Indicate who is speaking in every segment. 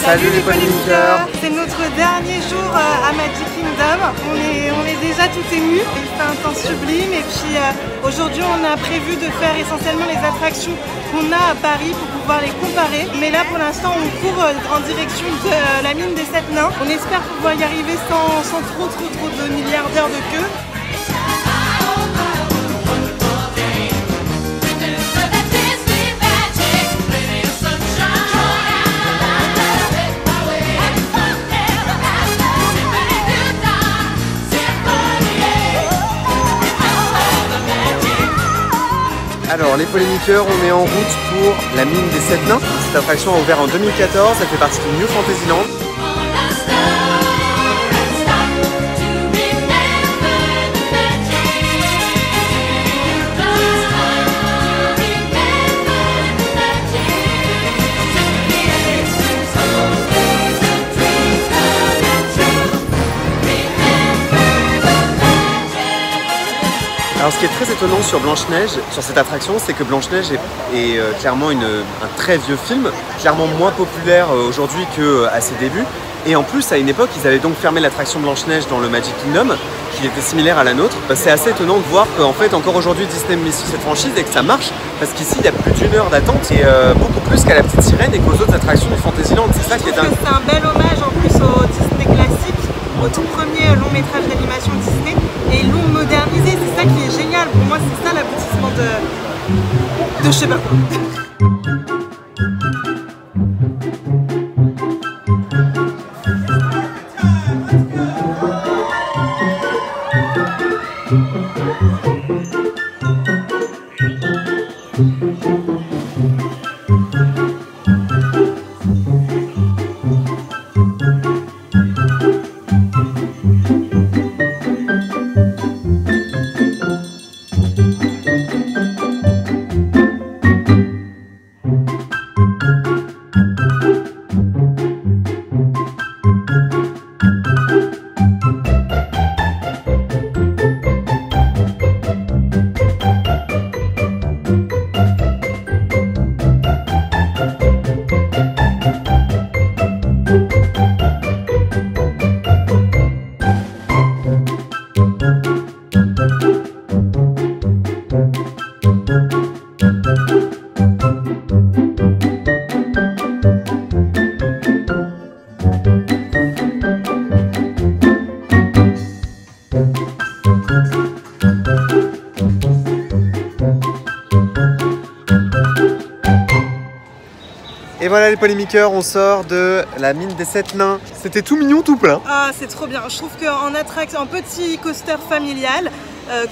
Speaker 1: Salut les polémiqueurs.
Speaker 2: C'est notre dernier jour à Magic Kingdom. On est déjà tout ému. C'est un temps sublime et puis aujourd'hui on a prévu de faire essentiellement les attractions qu'on a à Paris pour pouvoir les comparer. Mais là pour l'instant on court en direction de la mine des 7 nains. On espère pouvoir y arriver sans trop de milliardaires de queue.
Speaker 1: Alors les polémiqueurs, on est en route pour la mine des 7 nains. Cette attraction a ouvert en 2014, elle fait partie du New Fantasyland. Alors ce qui est très étonnant sur Blanche-Neige, sur cette attraction, c'est que Blanche-Neige est clairement un très vieux film, clairement moins populaire aujourd'hui qu'à ses débuts. Et en plus, à une époque, ils avaient donc fermé l'attraction Blanche-Neige dans le Magic Kingdom, qui était similaire à la nôtre. C'est assez étonnant de voir qu'en fait, encore aujourd'hui, Disney met sur cette franchise et que ça marche, parce qu'ici, il y a plus d'1 heure d'attente et beaucoup plus qu'à la Petite Sirène et qu'aux autres attractions du Fantasyland. C'est ça qui est dingue.
Speaker 2: C'est un bel hommage en plus au Disney classique, au tout premier long métrage d'animation Disney, et ils l'ont modernisé. C'est ça qui est génial. Pour moi, c'est ça l'aboutissement de je sais pas quoi.
Speaker 1: Et voilà les polémiqueurs, on sort de la mine des 7 nains. C'était tout mignon, tout plein.
Speaker 2: Ah, c'est trop bien. Je trouve qu'en attraction, un petit coaster familial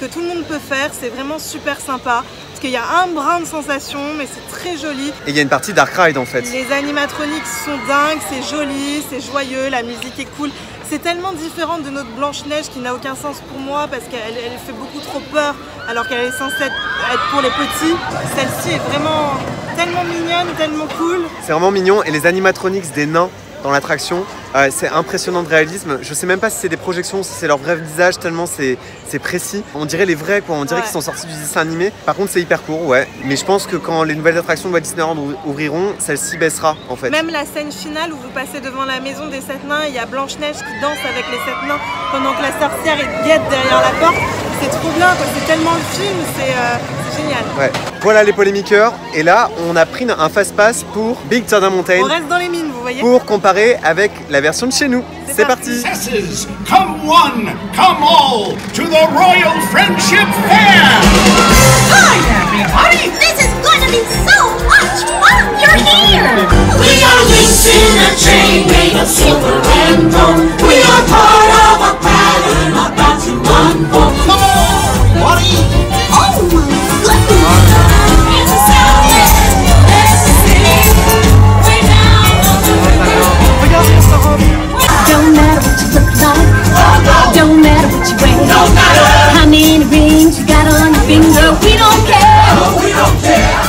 Speaker 2: que tout le monde peut faire, c'est vraiment super sympa. Parce qu'il y a un brin de sensation, mais c'est très joli.
Speaker 1: Et il y a une partie Dark Ride en fait.
Speaker 2: Les animatroniques sont dingues, c'est joli, c'est joyeux, la musique est cool. C'est tellement différent de notre Blanche-Neige qui n'a aucun sens pour moi parce qu'elle fait beaucoup trop peur alors qu'elle est censée être pour les petits. Celle-ci est vraiment tellement mignonne, tellement cool.
Speaker 1: C'est vraiment mignon et les animatronics des nains dans l'attraction, c'est impressionnant de réalisme. Je sais même pas si c'est des projections, si c'est leur vrai visage, tellement c'est précis. On dirait les vrais quoi, on dirait qu'ils sont sortis du dessin animé. Par contre c'est hyper court, ouais. Mais je pense que quand les nouvelles attractions de Walt Disney World ouvriront, celle-ci baissera en fait.
Speaker 2: Même la scène finale où vous passez devant la maison des 7 nains, il y a Blanche-Neige qui danse avec les 7 nains pendant que la sorcière est guette derrière la porte. C'est trop bien, c'est tellement le film, c'est génial. Ouais.
Speaker 1: Voilà les polémiqueurs, et là on a pris un fast-pass pour Big Thunder Mountain.
Speaker 2: On reste dans les mines, vous voyez.
Speaker 1: Pour comparer avec la version de chez nous. C'est parti.
Speaker 3: Come one, come all to the Royal Friendship Fair.
Speaker 4: Hi everybody! This is going to be so much fun! You're here! We are links in a chain made of silver and gold. We are part of a pattern of bounty one boat.
Speaker 3: Come on, everybody!
Speaker 4: Oh my goodness! It's a sound let's sing way down on the river. Don't matter what you look like. Don't matter what you wear.
Speaker 3: Don't matter
Speaker 4: how many rings you got on your finger. We don't care.
Speaker 3: No, we don't care.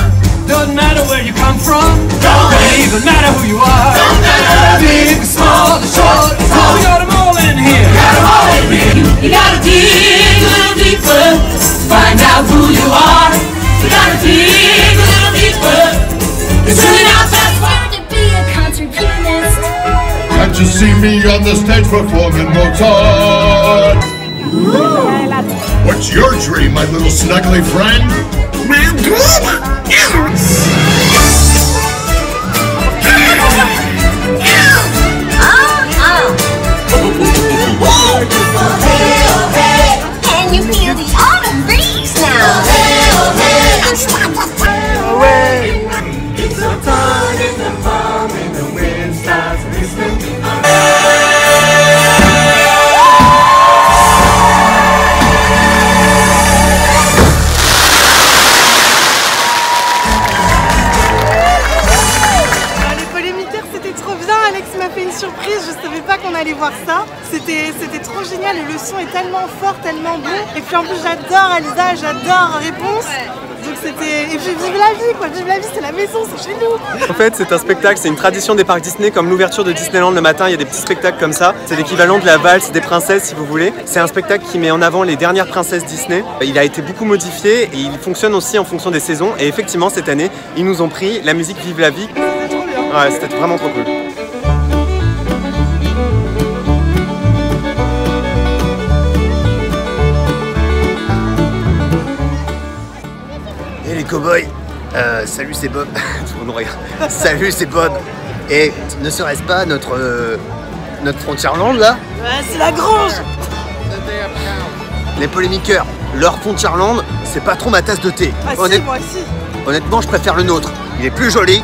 Speaker 5: Doesn't matter where you come from.
Speaker 3: Don't
Speaker 5: even matter who you are.
Speaker 3: matter.
Speaker 5: Big, small,
Speaker 3: see me on the stage performing Mozart. What's your dream, my little snuggly friend?
Speaker 4: My dream? Can you feel the autumn breeze now?
Speaker 1: It's the time in the farm and the wind starts whistling.
Speaker 2: Les polémiqueurs, c'était trop bien. Alex m'a fait une surprise, je savais pas qu'on allait voir ça. C'était trop génial et le son est tellement fort, tellement bon. Et puis en plus j'adore Alisa, j'adore Réponse. Donc c'était... Et puis vive la vie quoi, vive la vie, c'est la maison, c'est chez nous.
Speaker 1: En fait c'est un spectacle, c'est une tradition des parcs Disney, comme l'ouverture de Disneyland le matin, il y a des petits spectacles comme ça. C'est l'équivalent de la valse des princesses si vous voulez. C'est un spectacle qui met en avant les dernières princesses Disney. Il a été beaucoup modifié et il fonctionne aussi en fonction des saisons. Et effectivement cette année, ils nous ont pris la musique Vive la vie. Ouais, c'était vraiment trop cool.
Speaker 5: Et les cow-boys, salut c'est Bob. Tout le monde regarde. Salut c'est Bob. Et ne serait-ce pas notre Frontierland là?
Speaker 2: Ouais, c'est la grange.
Speaker 5: Les polémiqueurs, leur Frontierland, c'est pas trop ma tasse de thé.
Speaker 2: Ah si, moi aussi.
Speaker 5: Honnêtement, je préfère le nôtre. Il est plus joli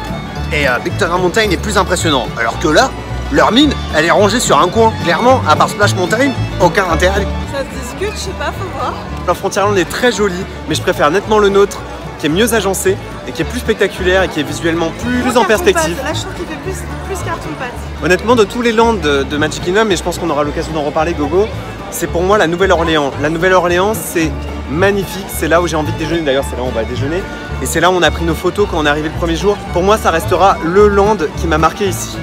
Speaker 5: et Big Thunder Mountain est plus impressionnant. Alors que là, leur mine, elle est rangée sur un coin. Clairement, à part Splash Mountain, aucun intérêt.
Speaker 2: Ça se discute, je sais pas, faut voir.
Speaker 1: Leur Frontierland est très joli, mais je préfère nettement le nôtre, qui est mieux agencé et qui est plus spectaculaire et qui est visuellement plus en perspective.
Speaker 2: Là, je trouve qu'il fait plus carton-pâte.
Speaker 1: Honnêtement, de tous les lands de Magic Kingdom, et je pense qu'on aura l'occasion d'en reparler, Gogo, c'est pour moi la Nouvelle-Orléans. La Nouvelle-Orléans, c'est magnifique, c'est là où j'ai envie de déjeuner, d'ailleurs c'est là où on va déjeuner. Et c'est là où on a pris nos photos quand on est arrivé le premier jour. Pour moi, ça restera le land qui m'a marqué ici.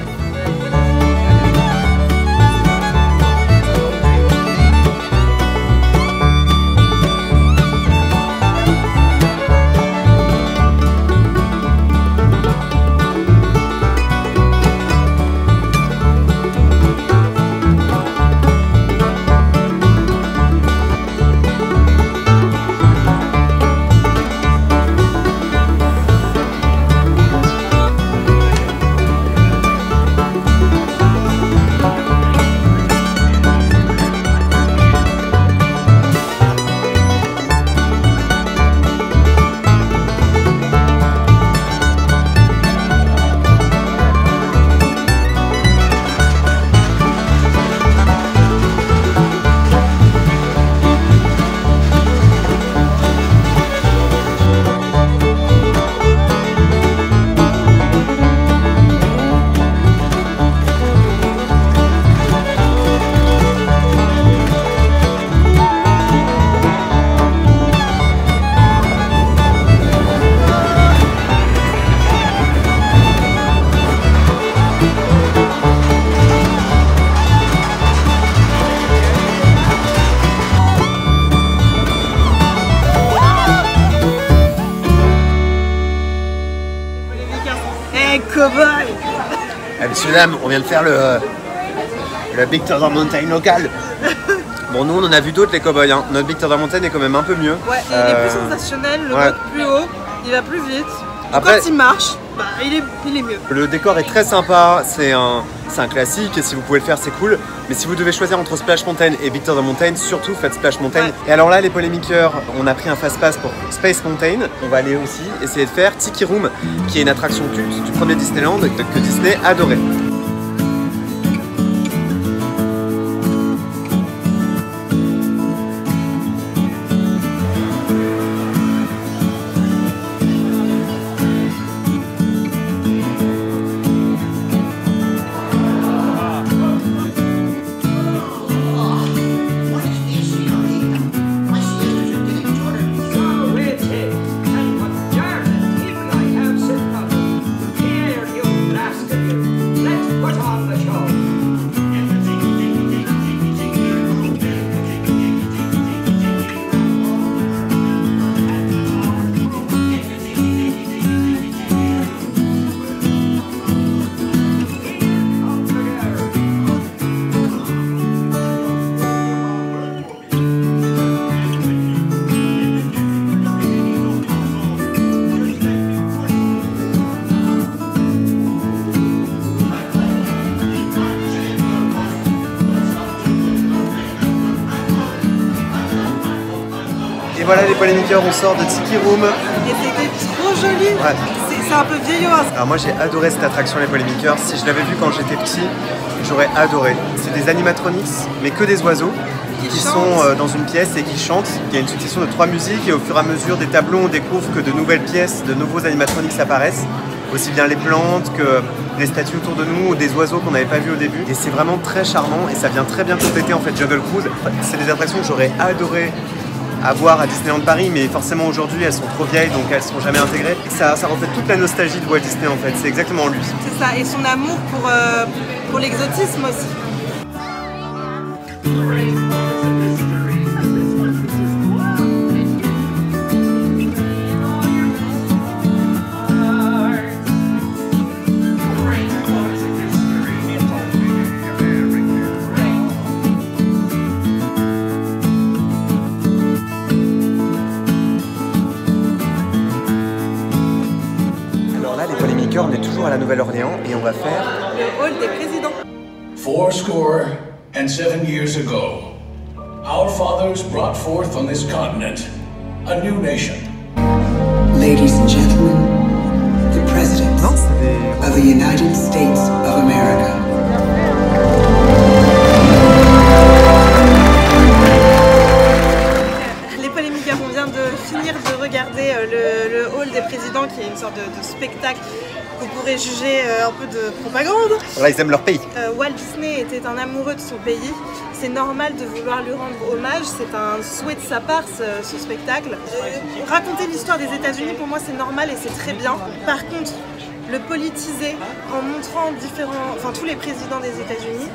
Speaker 2: Cow-boy.
Speaker 5: Ah, messieurs, dames, on vient de faire le Big Thunder Mountain local. Bon, nous on en a vu d'autres les cow-boys. Hein. Notre Big Thunder Mountain est quand même un peu mieux.
Speaker 2: Ouais, il est plus sensationnel, le mode plus haut, il va plus vite.
Speaker 1: Après,
Speaker 2: quand il marche, bah, il est mieux.
Speaker 1: Le décor est très sympa, c'est un classique et si vous pouvez le faire c'est cool. Mais si vous devez choisir entre Splash Mountain et Big Thunder Mountain, surtout faites Splash Mountain. Ouais. Et alors là les polémiqueurs, on a pris un fast pass pour Space Mountain. On va aller aussi essayer de faire Tiki Room, qui est une attraction culte du premier Disneyland que Disney adorait.
Speaker 4: Let's
Speaker 1: Et voilà les polémiqueurs, on sort de Tiki Room.
Speaker 2: Et c'était trop joli.
Speaker 1: Ouais.
Speaker 2: C'est un peu vieillot. Hein.
Speaker 1: Alors moi j'ai adoré cette attraction les polémiqueurs. Si je l'avais vu quand j'étais petit, j'aurais adoré. C'est des animatronics, mais que des oiseaux qui sont dans une pièce et qui chantent. Il y a une succession de 3 musiques et au fur et à mesure des tableaux, on découvre que de nouvelles pièces, de nouveaux animatronics apparaissent. Aussi bien les plantes que les statues autour de nous ou des oiseaux qu'on n'avait pas vus au début. Et c'est vraiment très charmant et ça vient très bien compléter en fait Jungle Cruise. C'est des attractions que j'aurais adoré à voir à Disneyland Paris, mais forcément aujourd'hui elles sont trop vieilles donc elles ne seront jamais intégrées. Et ça reflète toute la nostalgie de Walt Disney en fait, c'est exactement lui.
Speaker 2: C'est ça, et son amour pour l'exotisme aussi.
Speaker 1: On est toujours à la Nouvelle-Orléans et on va faire
Speaker 2: le hall des présidents.
Speaker 3: 407 years ago, our fathers brought forth on this continent a new nation.
Speaker 6: Ladies and gentlemen, the President of the United States of America.
Speaker 2: Les polémiqueurs, on vient de finir de regarder le hall des présidents qui est une sorte de spectacle qu'on pourrait juger un peu de propagande.
Speaker 1: Là, ils aiment leur pays.
Speaker 2: Walt Disney était un amoureux de son pays. C'est normal de vouloir lui rendre hommage. C'est un souhait de sa part, ce spectacle. Raconter l'histoire des États-Unis, pour moi, c'est normal et c'est très bien. Par contre, le politiser en montrant tous les présidents des États-Unis,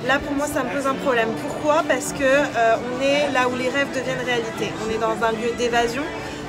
Speaker 2: là, pour moi, ça me pose un problème. Pourquoi? Parce que on est là où les rêves deviennent réalité. On est dans un lieu d'évasion.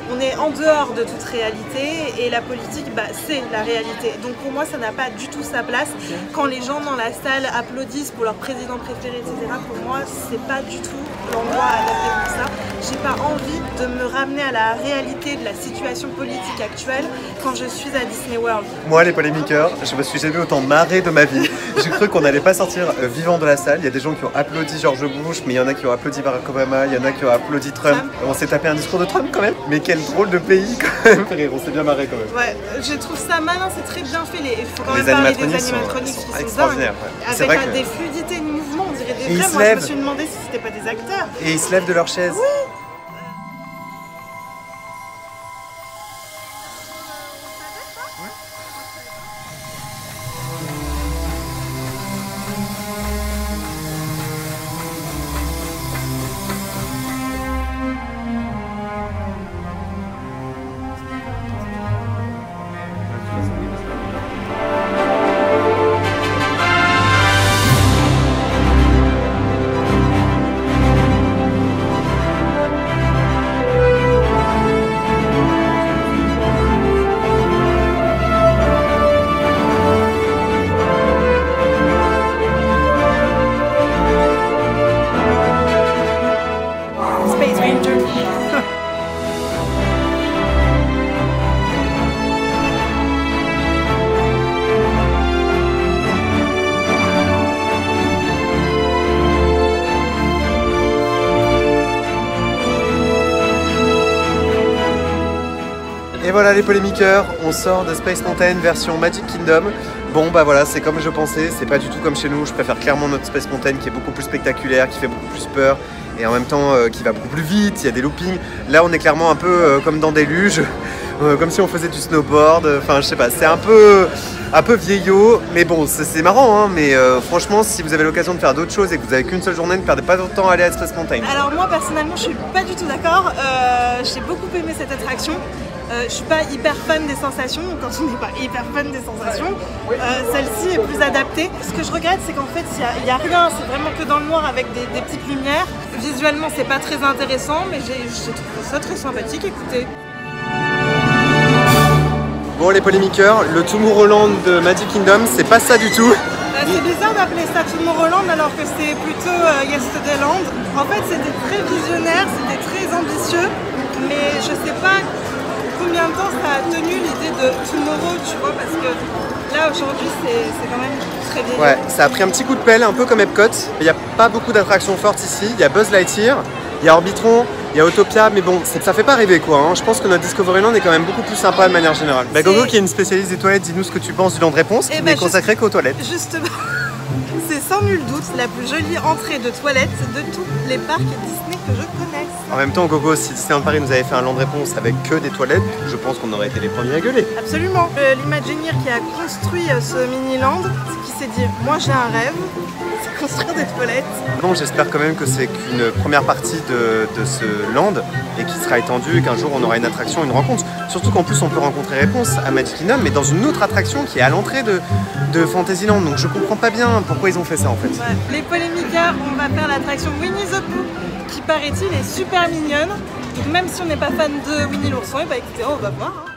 Speaker 2: On est en dehors de toute réalité et la politique, c'est la réalité. Donc pour moi, ça n'a pas du tout sa place. Quand les gens dans la salle applaudissent pour leur président préféré, etc., pour moi, c'est pas du tout l'endroit adapté pour ça. J'ai pas envie de me ramener à la réalité de la situation politique actuelle quand je suis à Disney World.
Speaker 1: Moi, les polémiqueurs, je me suis jamais autant marré de ma vie. J'ai cru qu'on n'allait pas sortir vivant de la salle. Il y a des gens qui ont applaudi George Bush, mais il y en a qui ont applaudi Barack Obama, il y en a qui ont applaudi Trump. On s'est tapé un discours de Trump quand même. Mais quel drôle de pays quand même, frère. On s'est bien marré quand même.
Speaker 2: Ouais, je trouve ça malin, c'est très bien fait. Il faut quand même parler des animatronics qui sont
Speaker 1: extraordinaires.
Speaker 2: Ouais. Avec des fluidités de mouvement, on dirait des vrais. Moi, je me suis demandé si c'était pas des acteurs.
Speaker 1: Et ils se lèvent de leur chaise.
Speaker 2: Oui.
Speaker 1: Et voilà les polémiqueurs, on sort de Space Mountain version Magic Kingdom. Bon bah voilà, c'est comme je pensais, c'est pas du tout comme chez nous. Je préfère clairement notre Space Mountain qui est beaucoup plus spectaculaire, qui fait beaucoup plus peur et en même temps qui va beaucoup plus vite, il y a des loopings. Là on est clairement un peu comme dans des luges, comme si on faisait du snowboard, enfin je sais pas, c'est un peu vieillot, mais bon c'est marrant hein, mais franchement si vous avez l'occasion de faire d'autres choses et que vous avez qu'une seule journée, ne perdez pas votre temps à aller à Space Mountain.
Speaker 2: Alors moi personnellement je suis pas du tout d'accord, j'ai beaucoup aimé cette attraction. Je suis pas hyper fan des sensations, quand on n'est pas hyper fan des sensations, celle-ci est plus adaptée. Ce que je regrette c'est qu'en fait il n'y a rien, c'est vraiment que dans le noir avec des petites lumières. Visuellement c'est pas très intéressant mais j'ai trouvé ça très sympathique, écoutez.
Speaker 1: Bon les polémiqueurs, le Tomorrowland de Magic Kingdom c'est pas ça du tout.
Speaker 2: C'est bizarre d'appeler ça Tomorrowland alors que c'est plutôt Yesterday-land. En fait c'était très visionnaire, c'était très ambitieux, mais je sais pas combien de temps ça a tenu l'idée de Tomorrow, tu vois, parce que là aujourd'hui c'est quand même très bien.
Speaker 1: Ouais, ça a pris un petit coup de pelle, un peu comme Epcot. Il n'y a pas beaucoup d'attractions fortes ici, il y a Buzz Lightyear, il y a Orbitron, Il y a Autopia, mais bon, ça fait pas rêver quoi. Hein. Je pense que notre Discoveryland est quand même beaucoup plus sympa de manière générale. Bah, Gogo, qui est une spécialiste des toilettes, dis-nous ce que tu penses du land de réponse, qui n'est consacré qu'aux toilettes.
Speaker 2: Justement, c'est sans nul doute la plus jolie entrée de toilettes de tous les parcs Disney que je connaisse.
Speaker 1: En même temps, Gogo, si Disneyland Paris nous avait fait un land de réponse avec que des toilettes, je pense qu'on aurait été les premiers à gueuler.
Speaker 2: Absolument. L'Imagineer qui a construit ce mini-land, qui s'est dit, moi j'ai un rêve, c'est construire des toilettes.
Speaker 1: Bon, j'espère quand même que c'est qu'une première partie de ce land et qui sera étendue et qu'un jour on aura une attraction, une rencontre. Surtout qu'en plus on peut rencontrer Réponse à Magic Kingdom, mais dans une autre attraction qui est à l'entrée de Fantasyland. Donc je comprends pas bien pourquoi ils ont fait ça en fait.
Speaker 2: Ouais. Les Polémicas, on va faire l'attraction Winnie the Pooh, qui paraît-il est super mignonne. Donc même si on n'est pas fan de Winnie l'ourson, et bah écoutez, on va voir. Hein.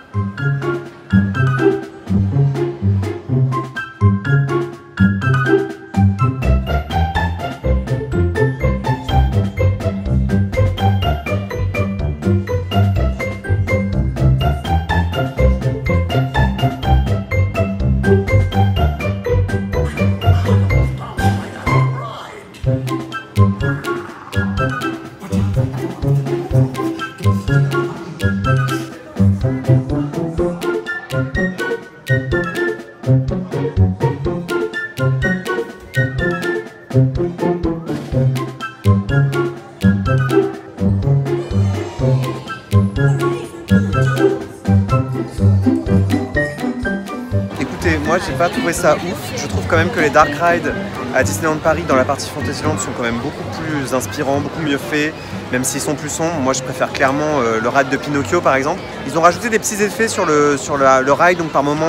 Speaker 1: Moi j'ai pas trouvé ça ouf, je trouve quand même que les Dark Rides à Disneyland Paris dans la partie Fantasyland sont quand même beaucoup plus inspirants, beaucoup mieux faits, même s'ils sont plus sombres. Moi je préfère clairement le ride de Pinocchio par exemple. Ils ont rajouté des petits effets sur le ride, donc par moment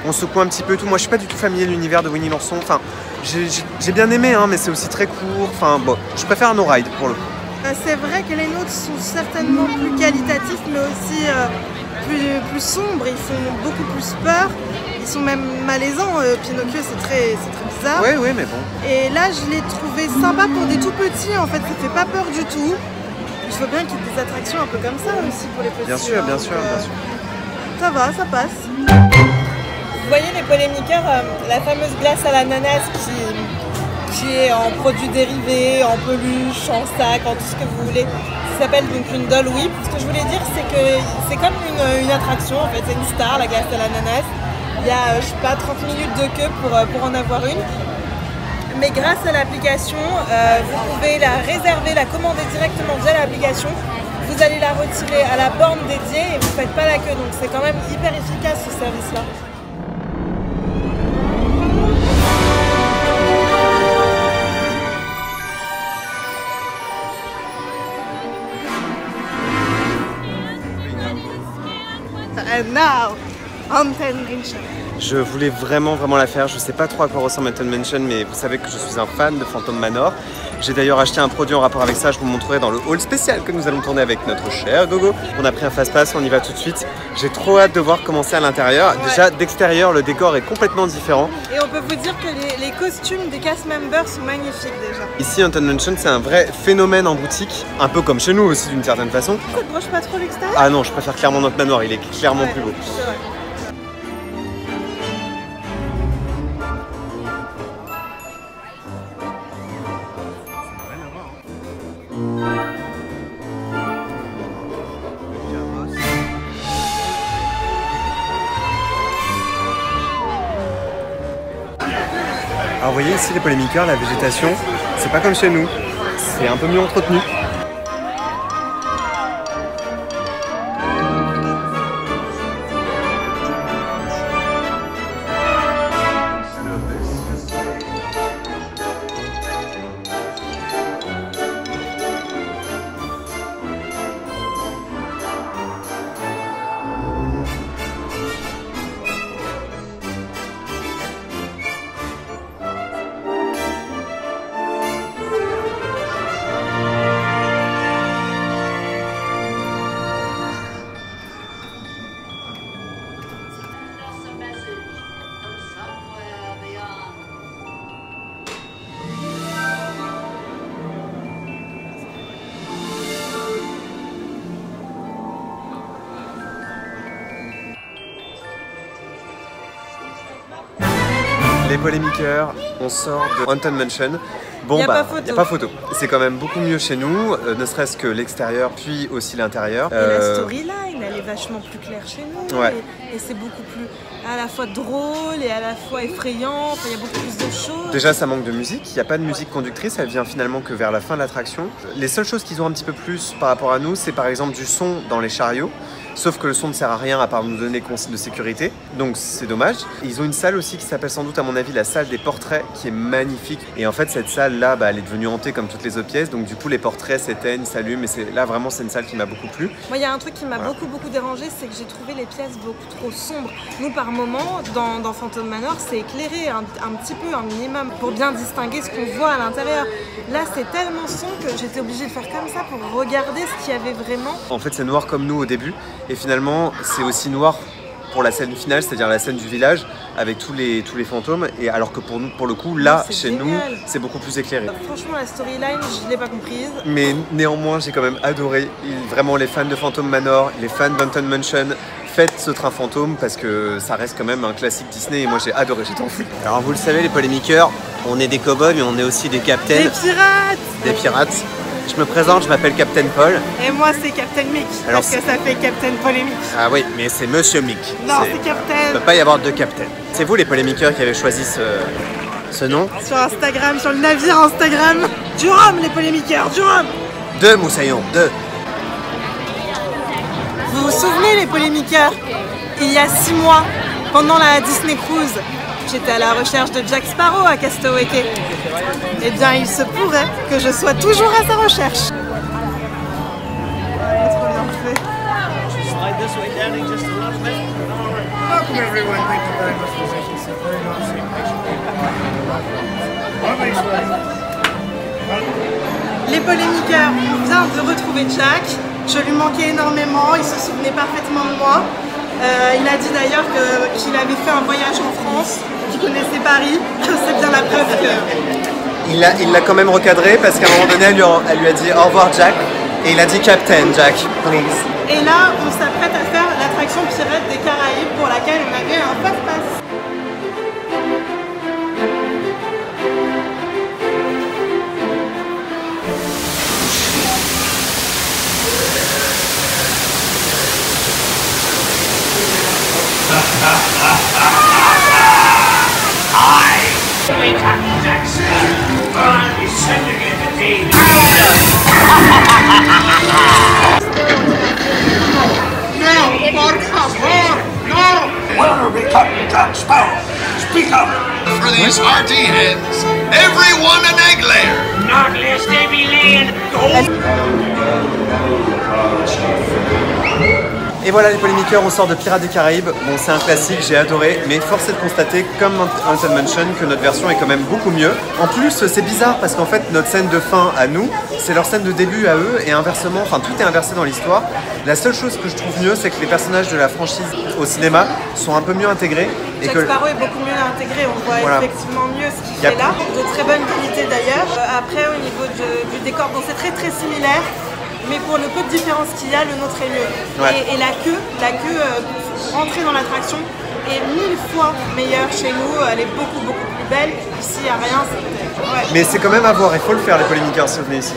Speaker 1: on secoue un petit peu et tout. Moi je suis pas du tout familier de l'univers de Winnie l'ourson, enfin j'ai bien aimé hein, mais c'est aussi très court, enfin bon, je préfère nos rides pour le coup.
Speaker 2: C'est vrai que les nôtres sont certainement plus qualitatifs mais aussi plus sombres, ils font beaucoup plus peur. Ils sont même malaisants, Pinocchio c'est très bizarre.
Speaker 1: Oui, mais bon.
Speaker 2: Et là je l'ai trouvé sympa pour des tout petits, en fait ça fait pas peur du tout. Je veux bien qu'il y ait des attractions un peu comme ça aussi pour les petits.
Speaker 1: Bien sûr, bien sûr.
Speaker 2: Ça va, ça passe. Vous voyez les Polémiqueurs, la fameuse glace à l'ananas qui est en produits dérivés, en peluche, en sac, en tout ce que vous voulez. Ça s'appelle donc une Doll Whip. Ce que je voulais dire c'est que c'est comme une attraction, en fait c'est une star, la glace à l'ananas. Il y a, je sais pas, 30 minutes de queue pour en avoir une. Mais grâce à l'application, vous pouvez la réserver, la commander directement via l'application. Vous allez la retirer à la borne dédiée et vous ne faites pas la queue. Donc c'est quand même hyper efficace ce service-là. And now, Haunted Mansion.
Speaker 1: Je voulais vraiment la faire, je sais pas trop à quoi ressemble Haunted Mansion, mais vous savez que je suis un fan de Phantom Manor. J'ai d'ailleurs acheté un produit en rapport avec ça, je vous montrerai dans le haul spécial que nous allons tourner avec notre cher Gogo. On a pris un fast-pass, on y va tout de suite. J'ai trop hâte de voir comment c'est à l'intérieur. Ouais. Déjà d'extérieur, le décor est complètement différent.
Speaker 2: Et on peut vous dire que les costumes des cast members sont magnifiques déjà.
Speaker 1: Ici, Haunted Mansion, c'est un vrai phénomène en boutique, un peu comme chez nous aussi d'une certaine façon.
Speaker 2: Ça te broche pas trop l'extérieur?
Speaker 1: Ah non, je préfère clairement notre manoir, il est clairement plus beau.
Speaker 2: C'est vrai.
Speaker 1: Alors vous voyez ici les Polémiqueurs, la végétation, c'est pas comme chez nous, c'est un peu mieux entretenu. Les Polémiqueurs, on sort de Haunted Mansion Bon,
Speaker 2: y a
Speaker 1: bah,
Speaker 2: pas photo.
Speaker 1: il n'y a pas photo. C'est quand même beaucoup mieux chez nous, ne serait-ce que l'extérieur, puis aussi l'intérieur.
Speaker 2: Et la storyline, elle est vachement plus claire chez nous.
Speaker 1: Ouais.
Speaker 2: Et c'est beaucoup plus à la fois drôle et à la fois effrayant. Enfin, il y a beaucoup plus de choses.
Speaker 1: Déjà, ça manque de musique. Il n'y a pas de musique conductrice. Elle vient finalement que vers la fin de l'attraction. Les seules choses qu'ils ont un petit peu plus par rapport à nous, c'est par exemple du son dans les chariots. Sauf que le son ne sert à rien à part nous donner consignes de sécurité. Donc c'est dommage. Ils ont une salle aussi qui s'appelle sans doute à mon avis la salle des portraits, qui est magnifique. Et en fait cette salle là, bah, elle est devenue hantée comme toutes les autres pièces. Donc du coup les portraits s'éteignent, s'allument. Et là vraiment c'est une salle qui m'a beaucoup plu.
Speaker 2: Moi il y a un truc qui m'a beaucoup dérangé, c'est que j'ai trouvé les pièces beaucoup trop sombres. Nous par moment, dans Phantom Manor, c'est éclairé un petit peu, un minimum, pour bien distinguer ce qu'on voit à l'intérieur. Là c'est tellement sombre que j'étais obligée de faire comme ça pour regarder ce qu'il y avait vraiment.
Speaker 1: En fait c'est noir comme nous au début. Et finalement, c'est aussi noir pour la scène finale, c'est-à-dire la scène du village, avec tous les fantômes. Et alors que pour nous, pour le coup, là, chez
Speaker 2: génial.
Speaker 1: nous, c'est beaucoup plus éclairé.
Speaker 2: Franchement, la storyline, je ne l'ai pas comprise.
Speaker 1: Mais néanmoins, j'ai quand même adoré. Vraiment, les fans de Phantom Manor, les fans d'Haunted Mansion, faites ce train fantôme parce que ça reste quand même un classique Disney. Et moi, j'ai adoré, j'étais en fou.
Speaker 5: Alors vous le savez, les polémiqueurs, on est des cow-boys mais on est aussi des captains.
Speaker 2: Des pirates.
Speaker 5: Des pirates. Je me présente, je m'appelle Captain Paul.
Speaker 2: Et moi, c'est Captain Mick,
Speaker 5: Alors,
Speaker 2: parce que ça fait Captain Polémique.
Speaker 5: Ah oui, mais c'est Monsieur Mick.
Speaker 2: Non, c'est Captain.
Speaker 5: Il ne peut pas y avoir deux captains. C'est vous les polémiqueurs qui avez choisi ce nom.
Speaker 2: Sur Instagram, sur le navire Instagram. Du rhum, les polémiqueurs, du rhum.
Speaker 5: Deux Moussaillon, deux.
Speaker 2: Vous vous souvenez, les polémiqueurs, il y a 6 mois, pendant la Disney Cruise, j'étais à la recherche de Jack Sparrow à Castaway Cay. Eh bien, il se pourrait que je sois toujours à sa recherche. Trop bien fait.
Speaker 3: Welcome everyone. Thank you very much for making so very much.
Speaker 2: Les polémiqueurs, on vient de retrouver Jack. Je lui manquais énormément, il se souvenait parfaitement de moi. Il a dit d'ailleurs qu'il avait fait un voyage en France, qu'il connaissait Paris. C'est bien la preuve que...
Speaker 1: Il l'a quand même recadré parce qu'à un moment donné, elle lui a dit au revoir Jack. Et il a dit Captain Jack, please.
Speaker 2: Et là, on s'apprête à faire l'attraction Pirates des Caraïbes pour laquelle on avait un passe-passe.
Speaker 3: Speak up! For these RT heads, everyone an egg layer!
Speaker 4: Not lest they be laying
Speaker 1: Et voilà les polémiqueurs, on sort de Pirates des Caraïbes. Bon, c'est un classique, j'ai adoré, mais force est de constater, comme Haunted Mansion, que notre version est quand même beaucoup mieux. En plus, c'est bizarre parce qu'en fait, notre scène de fin à nous, c'est leur scène de début à eux, et inversement, enfin tout est inversé dans l'histoire. La seule chose que je trouve mieux, c'est que les personnages de la franchise au cinéma sont un peu mieux intégrés. Et
Speaker 2: Jack
Speaker 1: que...
Speaker 2: Sparrow est beaucoup mieux intégré, on voit
Speaker 1: Voilà.
Speaker 2: effectivement mieux ce qu'il fait là, de très bonne qualité d'ailleurs. Après au niveau du décor, bon, c'est très similaire, mais pour le peu de différence qu'il y a, le nôtre est mieux.
Speaker 1: Ouais.
Speaker 2: Et la queue pour rentrer dans l'attraction est 1000 fois meilleure chez nous, elle est beaucoup plus belle. Ici il n'y a rien, ouais.
Speaker 1: Mais c'est quand même à voir, il faut le faire les polémiqueurs si vous venez ici.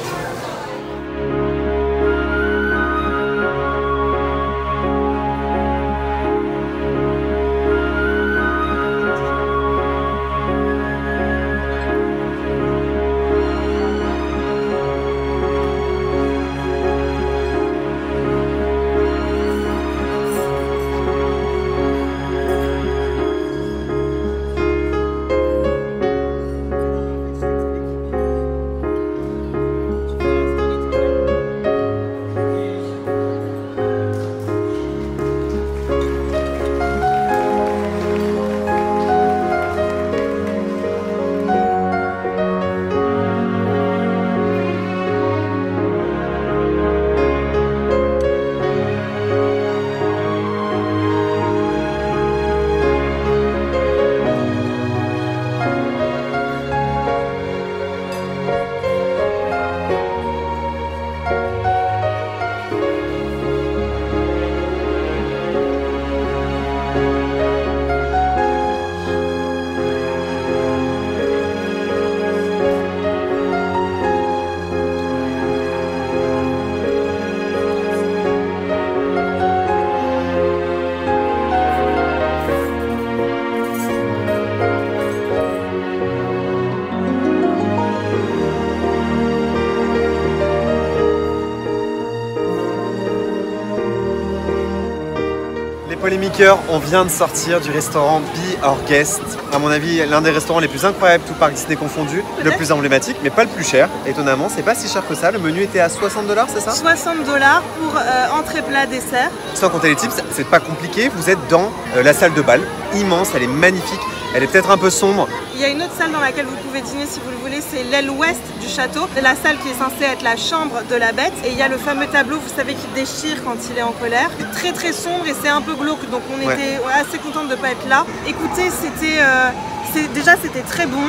Speaker 1: polémiqueurs, on vient de sortir du restaurant Be Our Guest. À mon avis, l'un des restaurants les plus incroyables, tout parc Disney confondu. Le plus emblématique, mais pas le plus cher. Étonnamment, c'est pas si cher que ça. Le menu était à 60 $, c'est ça?
Speaker 2: 60 $ pour entrée, plat, dessert.
Speaker 1: Sans compter les tips, c'est pas compliqué. Vous êtes dans la salle de bal, immense, elle est magnifique. Elle est peut-être un peu sombre.
Speaker 2: Il y a une autre salle dans laquelle vous pouvez dîner si vous le voulez, c'est l'aile ouest du château. C'est la salle qui est censée être la chambre de la bête. Et il y a le fameux tableau, vous savez, qui déchire quand il est en colère. C'est très très sombre et c'est un peu glauque, donc on était assez contente de ne pas être là. Écoutez, c'était très bon.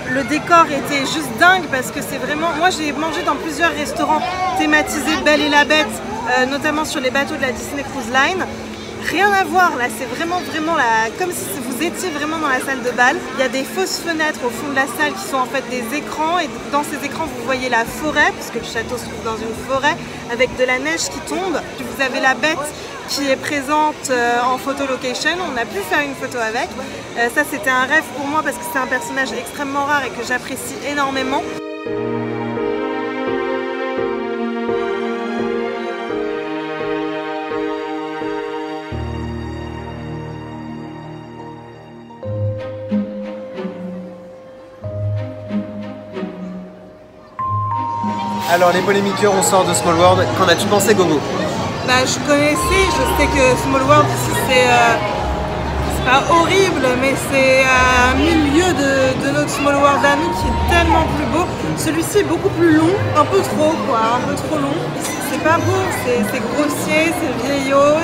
Speaker 2: Le décor était juste dingue parce que c'est vraiment... Moi j'ai mangé dans plusieurs restaurants thématisés Belle et la Bête, notamment sur les bateaux de la Disney Cruise Line. Rien à voir là, c'est vraiment comme si vous étiez vraiment dans la salle de bal. Il y a des fausses fenêtres au fond de la salle qui sont en fait des écrans et dans ces écrans vous voyez la forêt, puisque le château se trouve dans une forêt avec de la neige qui tombe. Vous avez la bête qui est présente en photo location, on a pu faire une photo avec. Ça c'était un rêve pour moi parce que c'est un personnage extrêmement rare et que j'apprécie énormément.
Speaker 1: Alors les polémiqueurs, on sort de Small World. Qu'en as-tu pensé, Gogo?
Speaker 2: Bah, je connaissais, je sais que Small World ici c'est pas horrible, mais c'est un milieu de notre Small World à nous qui est tellement plus beau. Celui-ci est beaucoup plus long, un peu trop quoi, un peu trop long. C'est pas beau, c'est grossier, c'est vieillot,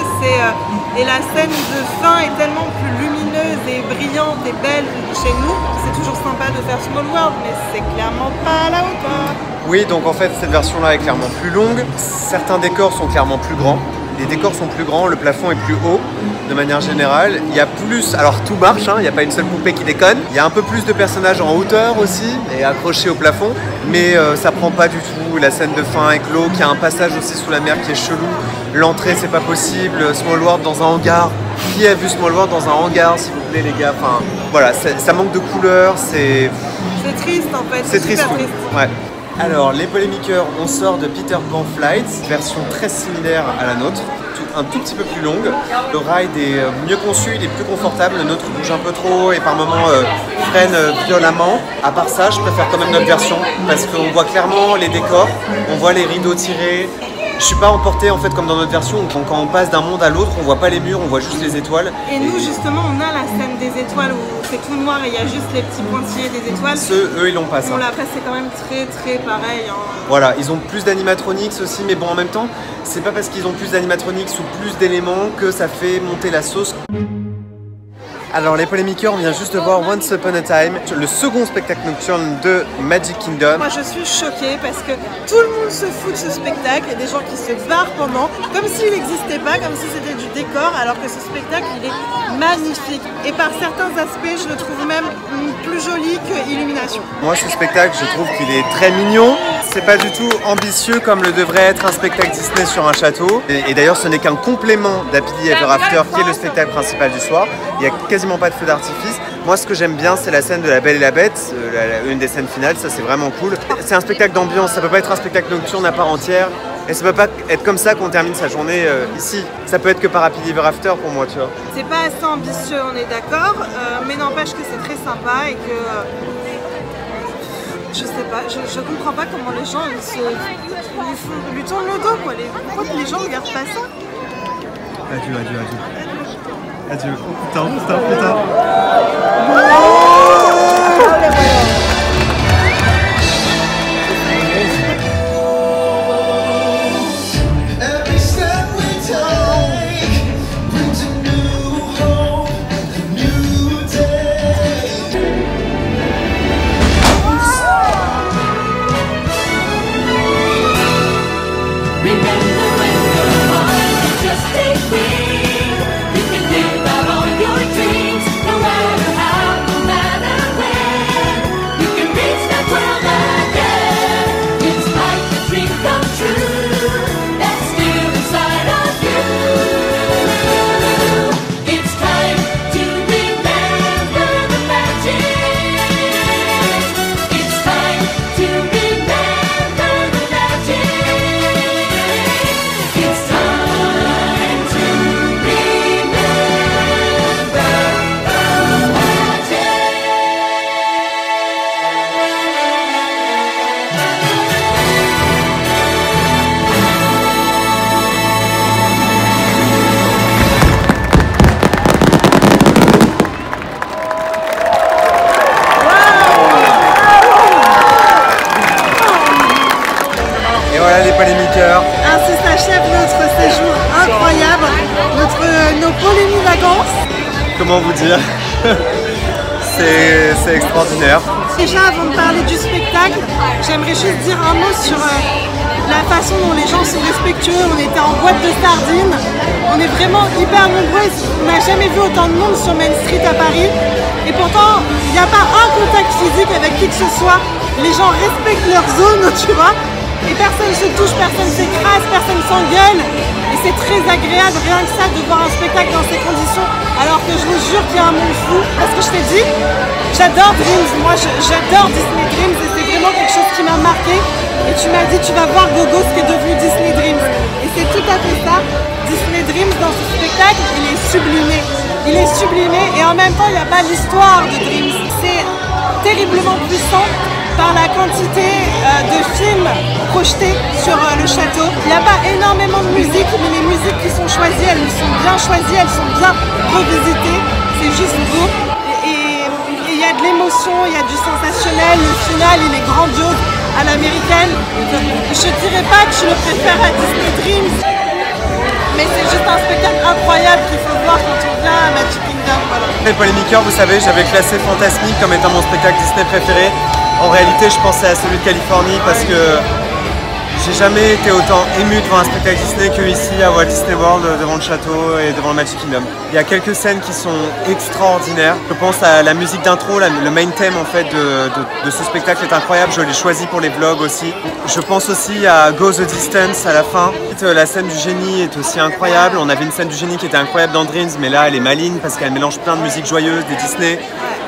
Speaker 2: et la scène de fin est tellement plus lumineuse et brillante et belle chez nous. C'est toujours sympa de faire Small World, mais c'est clairement pas à la hauteur.
Speaker 1: Oui, donc en fait cette version-là est clairement plus longue. Certains décors sont clairement plus grands. Les décors sont plus grands, le plafond est plus haut de manière générale. Il y a plus, alors tout marche, il n'y a pas une seule poupée qui déconne. Il y a un peu plus de personnages en hauteur aussi et accrochés au plafond. Mais ça prend pas du tout. La scène de fin est glauque. Il y a un passage aussi sous la mer qui est chelou. L'entrée c'est pas possible. Small World dans un hangar. Qui a vu Small World dans un hangar s'il vous plaît les gars? Enfin voilà, ça manque de couleurs. C'est
Speaker 2: triste en fait.
Speaker 1: C'est triste.
Speaker 2: Triste.
Speaker 1: Ouais. Alors, les polémiqueurs, on sort de Peter Pan Flight, version très similaire à la nôtre, un tout petit peu plus longue. Le ride est mieux conçu, il est plus confortable, le nôtre bouge un peu trop et par moments freine violemment. À part ça, je préfère quand même notre version parce qu'on voit clairement les décors, on voit les rideaux tirés. Je suis pas emporté en fait comme dans notre version où quand on passe d'un monde à l'autre, on voit pas les murs, on voit juste les étoiles.
Speaker 2: Et nous justement, on a la scène des étoiles où c'est tout noir et il y a juste les petits pointillés des étoiles.
Speaker 1: Eux, ils l'ont pas ça.
Speaker 2: On l'a passé quand même très pareil.
Speaker 1: Voilà, ils ont plus d'animatronics aussi, mais bon en même temps, c'est pas parce qu'ils ont plus d'animatronics ou plus d'éléments que ça fait monter la sauce. Alors les polémiqueurs, on vient juste de voir Once Upon a Time, le second spectacle nocturne de Magic Kingdom.
Speaker 2: Moi je suis choquée parce que tout le monde se fout de ce spectacle, il y a des gens qui se barrent pendant, comme s'il n'existait pas, comme si c'était du décor, alors que ce spectacle il est magnifique. Et par certains aspects, je le trouve même plus joli que Illumination.
Speaker 1: Moi ce spectacle, je trouve qu'il est très mignon. C'est pas du tout ambitieux comme le devrait être un spectacle Disney sur un château. Et d'ailleurs ce n'est qu'un complément d'Happily Ever After qui est le spectacle principal du soir. Il y a quasiment pas de feu d'artifice. Moi ce que j'aime bien c'est la scène de la Belle et la Bête, une des scènes finales, ça c'est vraiment cool. C'est un spectacle d'ambiance, ça peut pas être un spectacle nocturne à part entière. Et ça peut pas être comme ça qu'on termine sa journée ici. Ça peut être que par Happily Ever After pour moi, tu vois.
Speaker 2: C'est pas assez ambitieux, on est d'accord, mais n'empêche que c'est très sympa et que... je sais pas, je comprends pas comment les gens lui tournent le dos quoi. Pourquoi les gens regardent pas ça?
Speaker 1: Adieu. Adieu. Oh putain.
Speaker 4: You can live out all your dreams, no matter how
Speaker 1: voilà les polémiqueurs.
Speaker 2: Ainsi s'achève notre séjour incroyable, nos polémiques-vacances.
Speaker 1: Comment vous dire? C'est extraordinaire.
Speaker 2: Déjà, avant de parler du spectacle, j'aimerais juste dire un mot sur la façon dont les gens sont respectueux. On était en boîte de sardines, on est vraiment hyper nombreux. On n'a jamais vu autant de monde sur Main Street à Paris. Et pourtant, il n'y a pas un contact physique avec qui que ce soit. Les gens respectent leur zone, tu vois. Et personne se touche, personne s'écrase, personne s'engueule. Et c'est très agréable, rien que ça, de voir un spectacle dans ces conditions. Alors que je vous jure qu'il y a un monde fou. Parce que je t'ai dit, j'adore Dreams. Moi, j'adore Disney Dreams. Et c'est vraiment quelque chose qui m'a marqué. Et tu m'as dit, tu vas voir Gogo, ce qui est devenu Disney Dreams. Et c'est tout à fait ça. Disney Dreams, dans ce spectacle, il est sublimé. Il est sublimé. Et en même temps, il n'y a pas l'histoire de Dreams. C'est terriblement puissant par la quantité de films projetés sur le château. Il n'y a pas énormément de musique, mais les musiques qui sont choisies, elles sont bien choisies, elles sont bien revisitées. C'est juste beau. Et il y a de l'émotion, il y a du sensationnel. Le final, il est grandiose à l'américaine. Je dirais pas que je le préfère à Disney Dreams, mais c'est juste un spectacle incroyable qu'il faut voir quand on vient à Magic Kingdom. Voilà.
Speaker 1: Les polémiqueurs, vous savez, j'avais classé Fantasmique comme étant mon spectacle Disney préféré. En réalité, je pensais à celui de Californie parce que j'ai jamais été autant ému devant un spectacle Disney que ici à Walt Disney World, devant le château et devant le Magic Kingdom. Il y a quelques scènes qui sont extraordinaires. Je pense à la musique d'intro, le main theme en fait de ce spectacle est incroyable. Je l'ai choisi pour les vlogs aussi. Je pense aussi à Go the Distance à la fin. La scène du génie est aussi incroyable. On avait une scène du génie qui était incroyable dans Dreams, mais là elle est maligne parce qu'elle mélange plein de musiques joyeuses des Disney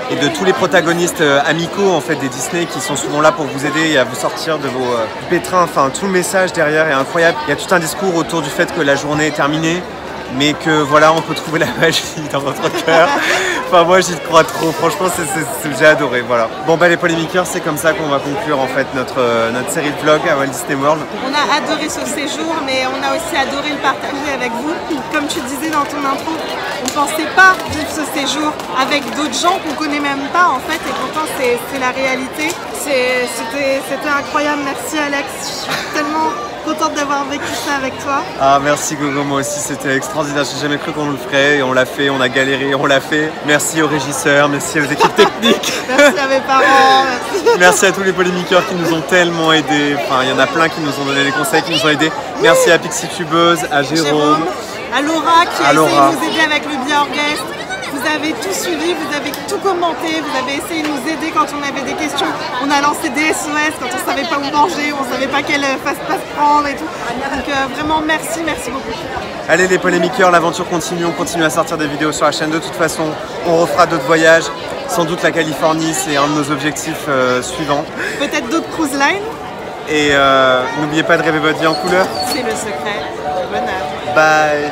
Speaker 1: et de tous les protagonistes amicaux en fait des Disney qui sont souvent là pour vous aider et à vous sortir de vos pétrins. Enfin, tout le message derrière est incroyable. Il y a tout un discours autour du fait que la journée est terminée, mais que voilà, on peut trouver la magie dans votre cœur. Enfin, moi j'y crois trop. Franchement, j'ai adoré. Voilà. Bon bah les polémiqueurs, c'est comme ça qu'on va conclure en fait notre série de vlogs à Walt Disney World.
Speaker 2: On a adoré ce séjour, mais on a aussi adoré le partager avec vous. Comme tu disais dans ton intro, on pensait pas vivre ce séjour avec d'autres gens qu'on connaît même pas en fait, et pourtant c'est la réalité. C'était incroyable. Merci Alex. Je suis tellement contente d'avoir vécu ça avec toi.
Speaker 1: Ah merci Gogo, moi aussi c'était extraordinaire, j'ai jamais cru qu'on le ferait et on l'a fait, on a galéré, on l'a fait. Merci aux régisseurs, merci aux équipes techniques.
Speaker 2: Merci à mes parents, merci.
Speaker 1: Merci à tous les polémiqueurs qui nous ont tellement aidés, enfin il y en a plein qui nous ont donné des conseils, qui nous ont aidés. Merci à Pixie Tubeuse, à Jérôme,
Speaker 2: à Laura qui a essayé de nous aider avec le Bien Orchestre. Vous avez tout suivi, vous avez tout commenté, vous avez essayé de nous aider quand on avait des questions. On a lancé des SOS quand on ne savait pas où manger, on ne savait pas quelle fast-pass prendre et tout. Donc vraiment merci, merci beaucoup.
Speaker 1: Allez les polémiqueurs, l'aventure continue, on continue à sortir des vidéos sur la chaîne. De toute façon, on refera d'autres voyages. Sans doute la Californie, c'est un de nos objectifs suivants.
Speaker 2: Peut-être d'autres cruise lines.
Speaker 1: Et n'oubliez pas de rêver votre vie en couleur.
Speaker 2: C'est le secret du bonheur.
Speaker 1: Bye.